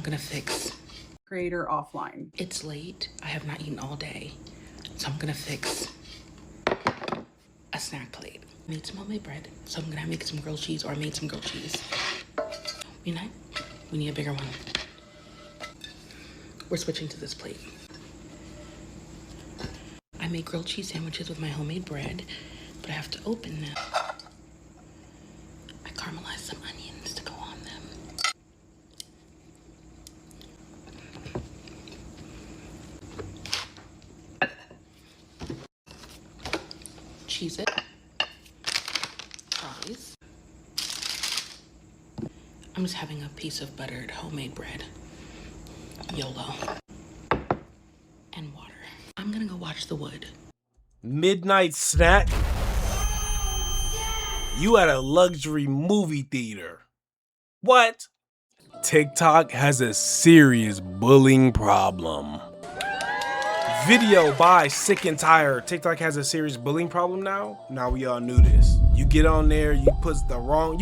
gonna fix. Creator offline. It's late. I have not eaten all day. So I'm gonna fix a snack plate. I made some homemade bread. So I'm gonna make some grilled cheese, or I made some grilled cheese. We need a bigger one. We're switching to this plate. I made grilled cheese sandwiches with my homemade bread, but I have to open them. I caramelized some onions to go on them. Cheese it. Fries. I'm just having a piece of buttered homemade bread. YOLO. And water. I'm gonna go watch The Wood. Midnight snack? You at a luxury movie theater. What? TikTok has a serious bullying problem. Video by Sick and Tired. TikTok has a serious bullying problem now? Now we all knew this. You get on there, you put the wrong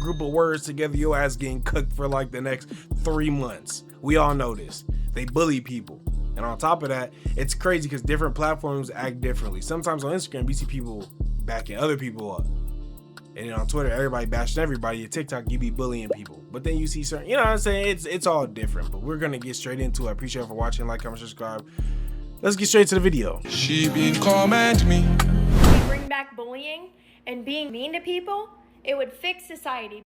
group of words together, your ass getting cooked for like the next 3 months. We all know this. They bully people. And on top of that, it's crazy because different platforms act differently. Sometimes on Instagram, you see people backing other people up. And then on Twitter, everybody bashing everybody. At TikTok, you be bullying people. But then you see certain, you know what I'm saying? It's all different. But we're going to get straight into it. I appreciate you for watching. Like, comment, subscribe. Let's get straight to the video. She been comment me. If we bring back bullying and being mean to people, it would fix society.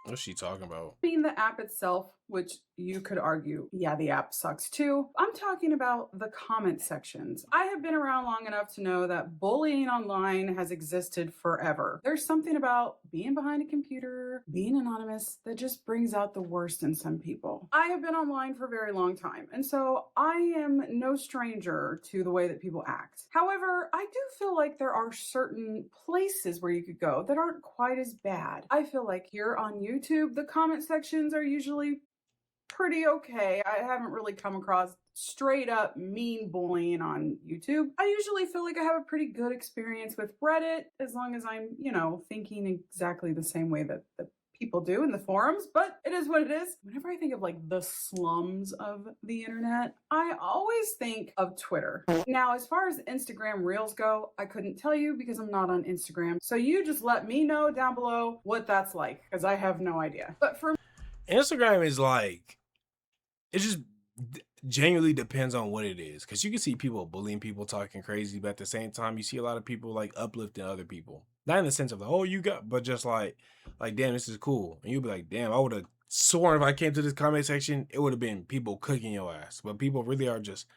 What's she talking about? Being the app itself, which you could argue, yeah, the app sucks too. I'm talking about the comment sections. I have been around long enough to know that bullying online has existed forever. There's something about being behind a computer, being anonymous, that just brings out the worst in some people. I have been online for a very long time, and so I am no stranger to the way that people act. However, I do feel like there are certain places where you could go that aren't quite as bad. I feel like here on YouTube, the comment sections are usually pretty okay. I haven't really come across straight up mean bullying on YouTube. I usually feel like I have a pretty good experience with Reddit, as long as I'm, thinking exactly the same way that the people do in the forums, but it is what it is. Whenever I think of like the slums of the internet, I always think of Twitter. Now, as far as Instagram Reels go, I couldn't tell you because I'm not on Instagram. So you just let me know down below what that's like, because I have no idea. But for Instagram is like, it just genuinely depends on what it is, because you can see people bullying people, talking crazy, but at the same time you see a lot of people like uplifting other people, not in the sense of like, oh, you got, but just like damn, this is cool. And you'll be like, damn, I would have sworn if I came to this comment section it would have been people cooking your ass. But people really are just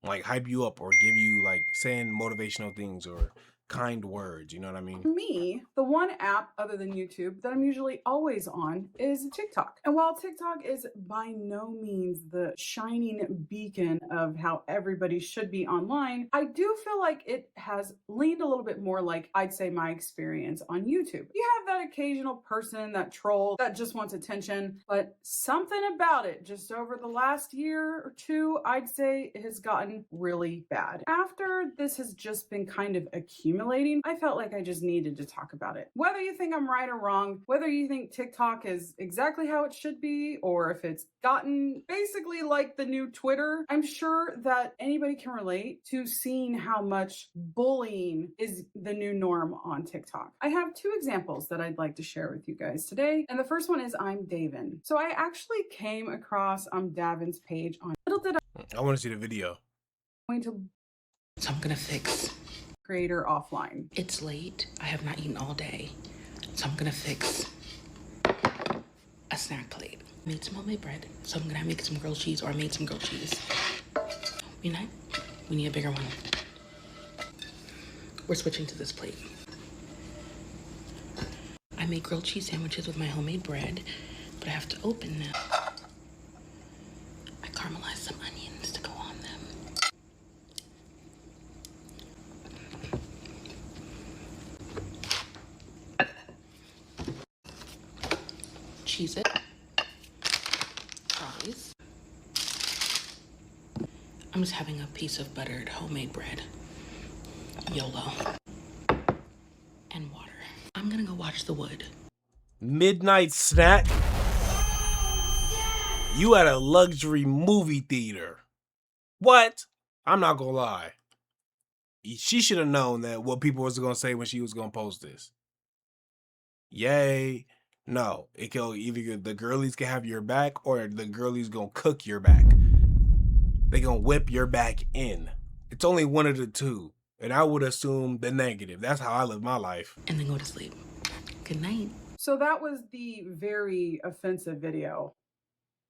like hype you up or give you like saying motivational things or kind words, you know what I mean? For me, the one app other than YouTube that I'm usually always on is TikTok. And while TikTok is by no means the shining beacon of how everybody should be online, I do feel like it has leaned a little bit more like, I'd say, my experience on YouTube. You have that occasional person, that troll that just wants attention, but something about it just over the last year or two, I'd say, has gotten really bad. After this has just been kind of accumulating, I felt like I just needed to talk about it. Whether you think I'm right or wrong, whether you think TikTok is exactly how it should be, or if it's gotten basically like the new Twitter, I'm sure that anybody can relate to seeing how much bullying is the new norm on TikTok. I have 2 examples that I'd like to share with you guys today. And the first one is I'm Davin. So I actually came across Davin's page on Little Did I want to see the video. So I'm gonna fix. Creator offline. It's late. I have not eaten all day. So I'm gonna fix a snack plate. Made some homemade bread. So I'm gonna make some grilled cheese, or I made some grilled cheese. We need a bigger one. We're switching to this plate. I made grilled cheese sandwiches with my homemade bread, but I have to open them. I caramelized some onions to go on them. Cheese it. Fries. I'm just having a piece of buttered homemade bread. YOLO. And water. I'm gonna go watch The Wood. Midnight snack? You at a luxury movie theater. What? I'm not gonna lie. She should have known that what people was gonna say when she was gonna post this. Yay. No, it can either the girlies can have your back or the girlies gonna cook your back. They gonna whip your back in. It's only one of the two. And I would assume the negative. That's how I live my life. And then go to sleep. Good night. So that was the very offensive video,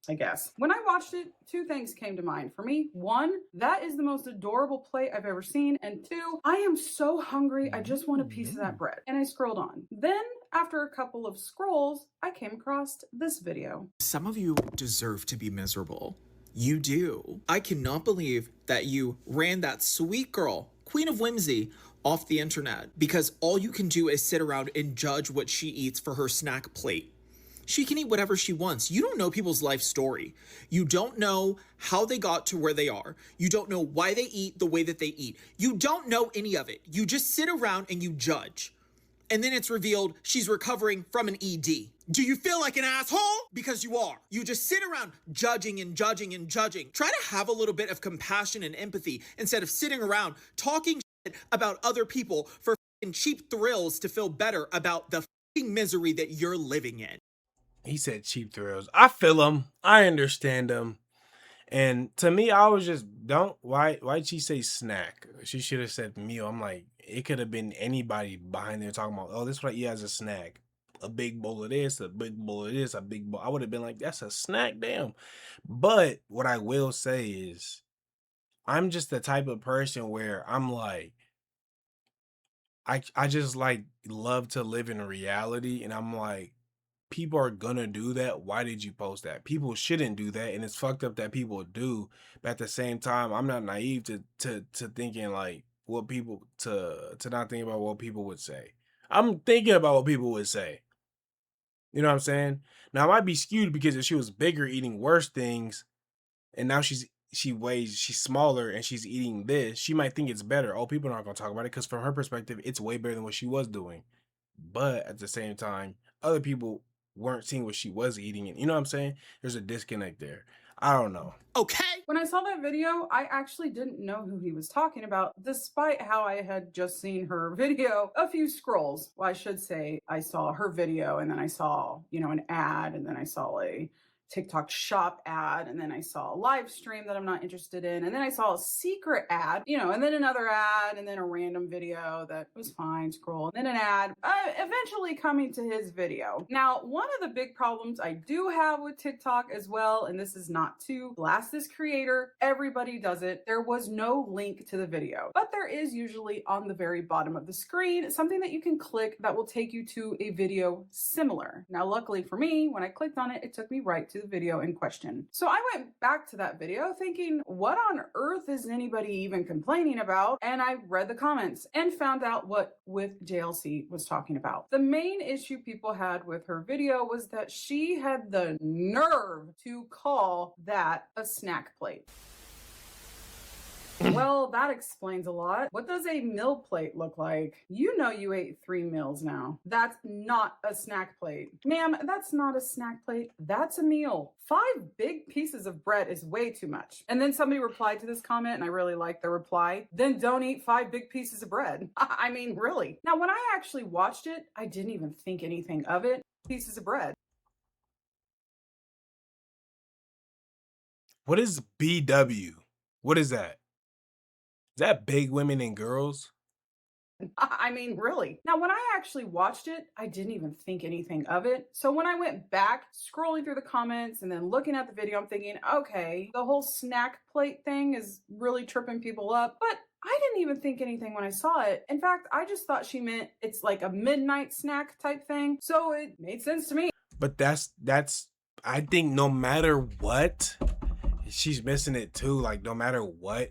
I guess. When I watched it, two things came to mind for me. One, that is the most adorable plate I've ever seen. And two, I am so hungry, I just want a piece of that bread. And I scrolled on. Then, after a couple of scrolls, I came across this video. Some of you deserve to be miserable. You do. I cannot believe that you ran that sweet girl, Queen of Whimsy, off the internet because all you can do is sit around and judge what she eats for her snack plate. She can eat whatever she wants. You don't know people's life story. You don't know how they got to where they are. You don't know why they eat the way that they eat. You don't know any of it. You just sit around and you judge. And then it's revealed she's recovering from an ED. Do you feel like an asshole? Because you are. You just sit around judging and judging and judging. Try to have a little bit of compassion and empathy instead of sitting around talking shit about other people for cheap thrills to feel better about the misery that you're living in. He said cheap thrills. I feel him. I understand him. And to me, I was just, why'd she say snack? She should have said meal. I'm like, it could have been anybody behind there talking about, oh, this is what I eat as a snack. A big bowl of this, a big bowl of this, a big bowl. I would have been like, that's a snack, damn. But what I will say is, I'm just the type of person where I'm like, I just like love to live in reality. And I'm like, people are gonna do that. Why did you post that? People shouldn't do that, and it's fucked up that people do. But at the same time, I'm not naive to thinking like what people to not think about what people would say. I'm thinking about what people would say. You know what I'm saying? Now I might be skewed because if she was bigger, eating worse things, and now she's smaller and she's eating this, she might think it's better. Oh, people aren't gonna talk about it because from her perspective, it's way better than what she was doing. But at the same time, other people weren't seeing what she was eating, and you know what I'm saying? There's a disconnect there. I don't know. Okay. When I saw that video, I actually didn't know who he was talking about, despite how I had just seen her video a few scrolls. Well, I should say I saw her video and then I saw, an ad, and then I saw a TikTok shop ad, and then I saw a live stream that I'm not interested in, and then I saw a secret ad, and then another ad, and then a random video that was fine, scroll, and then an ad, eventually coming to his video. Now, one of the big problems I do have with TikTok as well, and this is not to blast this creator, everybody does it, there was no link to the video, but there is usually on the very bottom of the screen something that you can click that will take you to a video similar. Now, luckily for me, when I clicked on it, it took me right to the video in question. So I went back to that video thinking, what on earth is anybody even complaining about? And I read the comments and found out what with JLC was talking about. The main issue people had with her video was that she had the nerve to call that a snack plate. Well, that explains a lot. What does a meal plate look like? You know you ate 3 meals now. That's not a snack plate. Ma'am, that's not a snack plate. That's a meal. 5 big pieces of bread is way too much. And then somebody replied to this comment, and I really liked the reply. Then don't eat 5 big pieces of bread. I mean, really. Now, when I actually watched it, I didn't even think anything of it. Pieces of bread. What is BW? What is that? Is that big women and girls? I mean, really. Now, when I actually watched it, I didn't even think anything of it. So when I went back, scrolling through the comments and then looking at the video, I'm thinking, okay, the whole snack plate thing is really tripping people up. But I didn't even think anything when I saw it. In fact, I just thought she meant it's like a midnight snack type thing. So it made sense to me. But that's I think no matter what, she's missing it too. Like no matter what,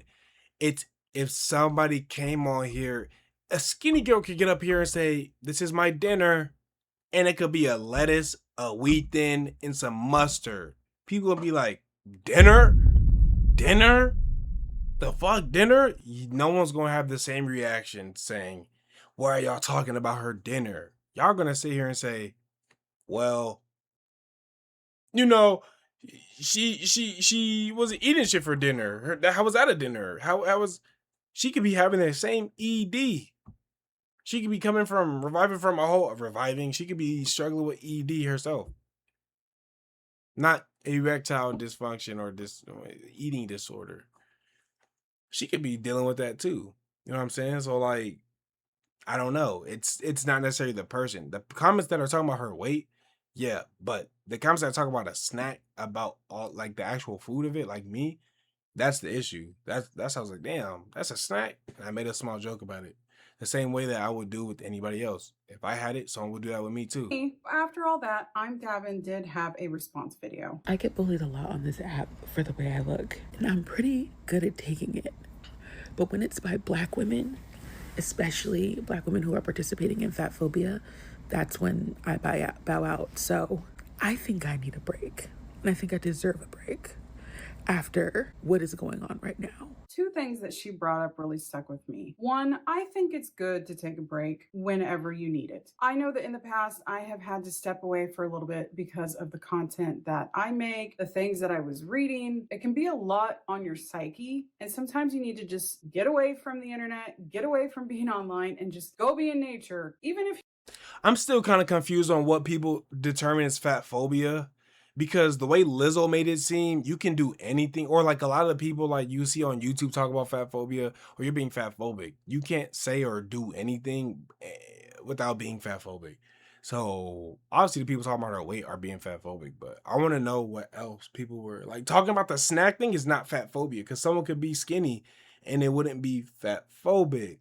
it's if somebody came on here, a skinny girl could get up here and say, this is my dinner. And it could be a lettuce, a wheat thin, and some mustard. People will be like, dinner? Dinner? The fuck, dinner? No one's going to have the same reaction saying, why are y'all talking about her dinner? Y'all going to sit here and say, well, you know, she wasn't eating shit for dinner. How was that a dinner? How was she could be having the same ED? She could be coming from reviving. She could be struggling with ED herself, not erectile dysfunction or this eating disorder. She could be dealing with that too. You know what I'm saying? So like, I don't know. It's not necessarily the person. The comments that are talking about her weight, yeah, but the comments that talk about a snack, about all like the actual food of it, like me, that's the issue. That's I was like, damn, that's a snack. And I made a small joke about it. The same way that I would do with anybody else. If I had it, someone would do that with me too. After all that, I'm Davin did have a response video. I get bullied a lot on this app for the way I look, and I'm pretty good at taking it. But when it's by Black women, especially Black women who are participating in fat phobia, that's when I bow out. So I think I need a break, and I think I deserve a break after what is going on right now. Two things that she brought up really stuck with me. One, I think it's good to take a break whenever you need it. I know that in the past I have had to step away for a little bit because of the content that I make, the things that I was reading. It can be a lot on your psyche, and sometimes you need to just get away from the internet, get away from being online, and just go be in nature. Even if I'm still kind of confused on what people determine as fat phobia, because the way Lizzo made it seem, you can do anything, or like a lot of the people like you see on YouTube talk about fat phobia, or you're being fat phobic. You can't say or do anything without being fat phobic. So obviously the people talking about our weight are being fat phobic, but I want to know what else people were like talking about. The snack thing is not fat phobia, because someone could be skinny and it wouldn't be fat phobic.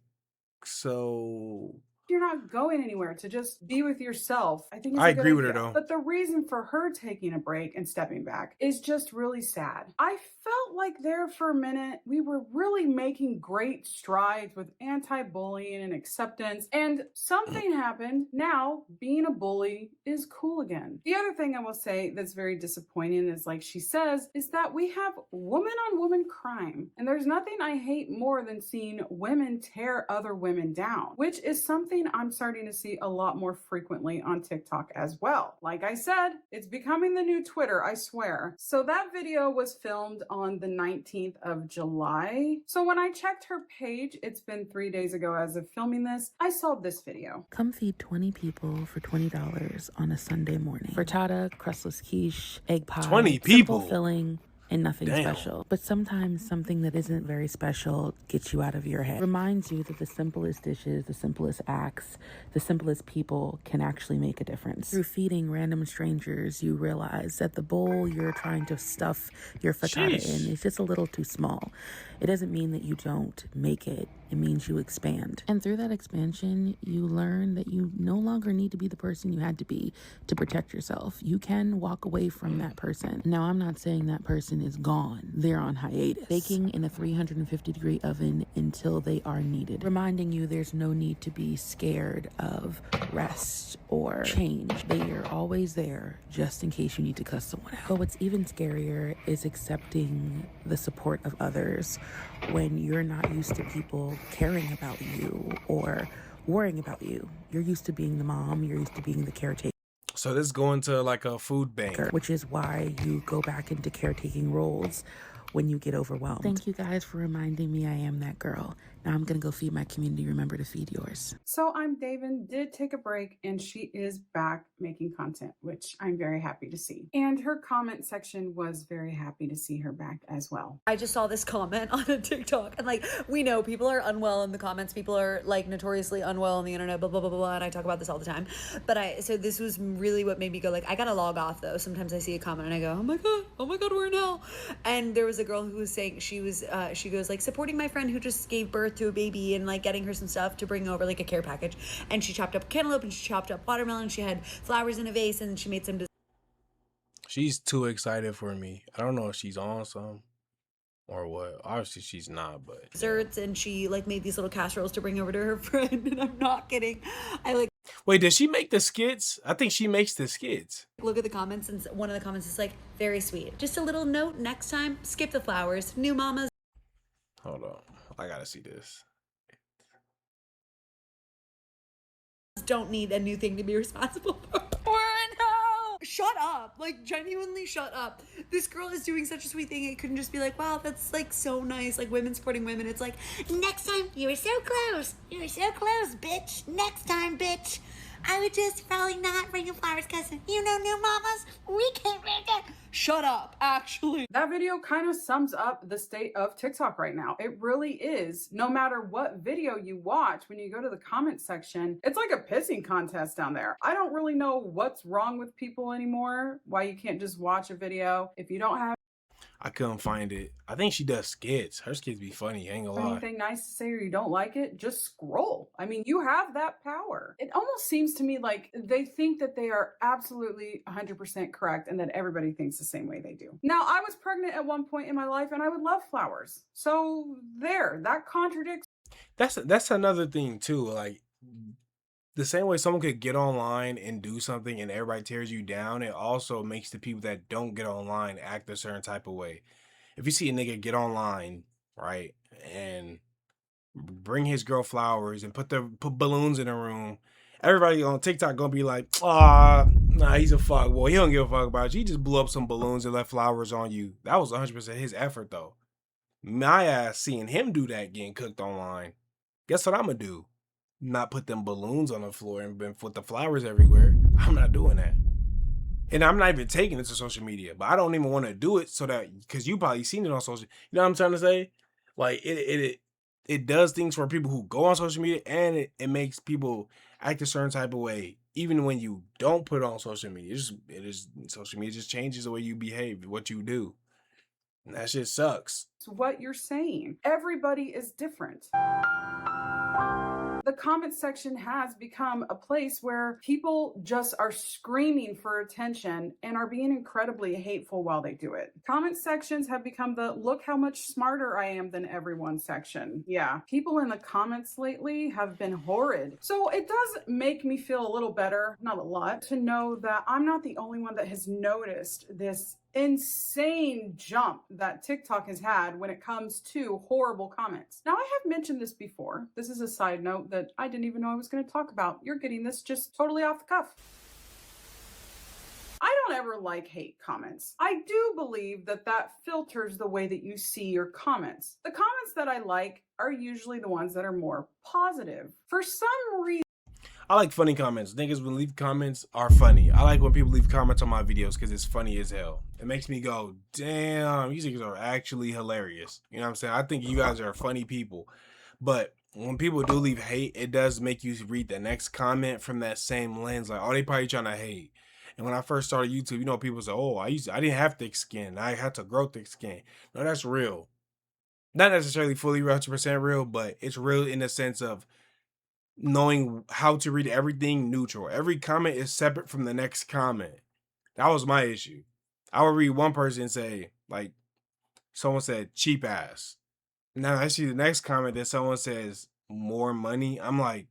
So you're not going anywhere, to just be with yourself, I think it's I a good agree with her idea. though. But the reason for her taking a break and stepping back is just really sad. I felt like there for a minute we were really making great strides with anti-bullying and acceptance, and something happened. Now being a bully is cool again. The other thing I will say that's very disappointing is, like she says, is that we have woman on woman crime, and there's nothing I hate more than seeing women tear other women down, which is something I'm starting to see a lot more frequently on TikTok as well. Like I said, it's becoming the new Twitter, I swear. So that video was filmed on the 19th of July. So when I checked her page, it's been 3 days ago as of filming this, I saw this video. Come feed 20 people for $20 on a Sunday morning. Frittata, crustless quiche, egg pie, 20 people? simple filling, and nothing Damn. special. But sometimes something that isn't very special gets you out of your head. Reminds you that the simplest dishes, the simplest acts, the simplest people can actually make a difference. Through feeding random strangers, you realize that the bowl you're trying to stuff your frittata in is just a little too small. It doesn't mean that you don't make it. It means you expand. And through that expansion, you learn that you no longer need to be the person you had to be to protect yourself. You can walk away from that person. Now, I'm not saying that person is gone. They're on hiatus, baking in a 350-degree oven until they are needed. Reminding you there's no need to be scared of rest or change. They are always there just in case you need to cuss someone out. But what's even scarier is accepting the support of others when you're not used to people caring about you or worrying about you. You're used to being the mom, you're used to being the caretaker. So this going to like a food bank, Which is why you go back into caretaking roles when you get overwhelmed. Thank you guys for reminding me I am that girl. Now I'm gonna go feed my community. Remember to feed yours. So I'm Davin did take a break, and she is back making content, which I'm very happy to see. And her comment section was very happy to see her back as well. I just saw this comment on a TikTok, and like, we know people are unwell in the comments. People are like notoriously unwell on the internet, blah, blah, blah, blah. And I talk about this all the time. But so this was really what made me go like, I gotta log off though. Sometimes I see a comment and I go, oh my God, we're in hell. And there was a girl who was saying, she goes like, supporting my friend who just gave birth to a baby and like getting her some stuff to bring over, like a care package. And she chopped up cantaloupe and she chopped up watermelon. She had flowers in a vase and she made some. She's too excited for me. I don't know if she's on some or what. Obviously she's not, but Desserts, and she like made these little casseroles to bring over to her friend. And I'm not kidding. I like. Wait, does she make the skits? I think she makes the skits. Look at the comments, and one of the comments is like, very sweet. Just a little note, next time, skip the flowers. New mamas Hold on. I gotta see this. don't need a new thing to be responsible for. We're in hell. shut up. Like, genuinely shut up. This girl is doing such a sweet thing. It couldn't just be like, wow, that's like so nice. Like, women supporting women. It's like, next time, you were so close. You were so close, bitch. Next time, bitch. I would just probably not bring you flowers because, you know, new mamas, we can't make it. Shut up, actually. That video kind of sums up the state of TikTok right now. It really is. No matter what video you watch, when you go to the comment section, it's like a pissing contest down there. I don't really know what's wrong with people anymore, why you can't just watch a video if you don't have I couldn't find it. I think she does skits. Her skits be funny, ain't gonna lie. anything nice to say or you don't like it, just scroll. I mean, you have that power. It almost seems to me like they think that they are absolutely 100% correct and that everybody thinks the same way they do. Now, I was pregnant at one point in my life and I would love flowers. So there, that contradicts. That's another thing too. Like, the same way someone could get online and do something and everybody tears you down, it also makes the people that don't get online act a certain type of way. If you see a nigga get online, right, and bring his girl flowers and put balloons in the room, everybody on TikTok gonna be like, nah, he's a fuck boy. He don't give a fuck about you. He just blew up some balloons and left flowers on you. That was 100% his effort though. My ass seeing him do that getting cooked online. Guess what I'm gonna do? Not put them balloons on the floor and put the flowers everywhere. I'm not doing that. And I'm not even taking it to social media, but I don't even want to do it so that, because you probably seen it on social, you know what I'm trying to say? Like it does things for people who go on social media, and it makes people act a certain type of way, even when you don't put it on social media. Social media just changes the way you behave, what you do. And that shit sucks. What you're saying. Everybody is different. The comment section has become a place where people just are screaming for attention and are being incredibly hateful while they do it. Comment sections have become the look how much smarter I am than everyone section. Yeah, people in the comments lately have been horrid. So it does make me feel a little better, not a lot, to know that I'm not the only one that has noticed this insane jump that TikTok has had when it comes to horrible comments. Now, I have mentioned this before. This is a side note that I didn't even know I was going to talk about. You're getting this just totally off the cuff. I don't ever like hate comments. I do believe that that filters the way that you see your comments. The comments that I like are usually the ones that are more positive. For some reason, I like funny comments. Niggas when leave comments are funny. I like when people leave comments on my videos because it's funny as hell. It makes me go, damn, these niggas are actually hilarious. You know what I'm saying? I think you guys are funny people. But when people do leave hate, it does make you read the next comment from that same lens. Like, oh, they probably trying to hate. And when I first started YouTube, you know, people say, oh, I didn't have thick skin. I had to grow thick skin. No, that's real. Not necessarily fully 100% real, but it's real in the sense of knowing how to read everything neutral. Every comment is separate from the next comment. That was my issue. I would read one person say, like, someone said cheap ass. Now I see the next comment that someone says more money. I'm like,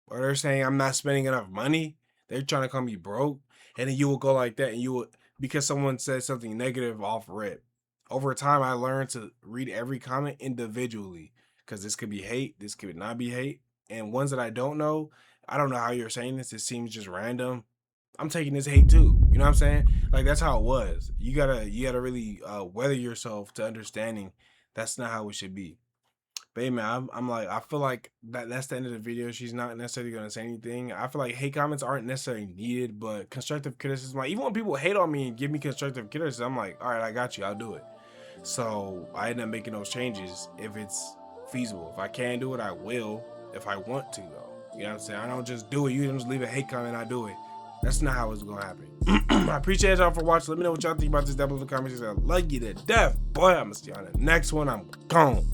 are they saying I'm not spending enough money? They're trying to call me broke. And then you will go like that, and you will, because someone said something negative off rip. Over time, I learned to read every comment individually, because this could be hate, this could not be hate. And ones that I don't know how you're saying this. It seems just random. I'm taking this hate too. You know what I'm saying? Like, that's how it was. You gotta really weather yourself to understanding that's not how it should be. But hey, man, I'm like, I feel like that's the end of the video. She's not necessarily gonna say anything. I feel like hate comments aren't necessarily needed, but constructive criticism, like, even when people hate on me and give me constructive criticism, I'm like, all right, I got you, I'll do it. So I end up making those changes if it's feasible. If I can do it, I will. If I want to, though. You know what I'm saying? I don't just do it. You don't just leave a hate comment and I do it. That's not how it's gonna happen. I appreciate y'all for watching. Let me know what y'all think about this down below in the comments. I love you to death, boy. I'm gonna see you on the next one. I'm gone.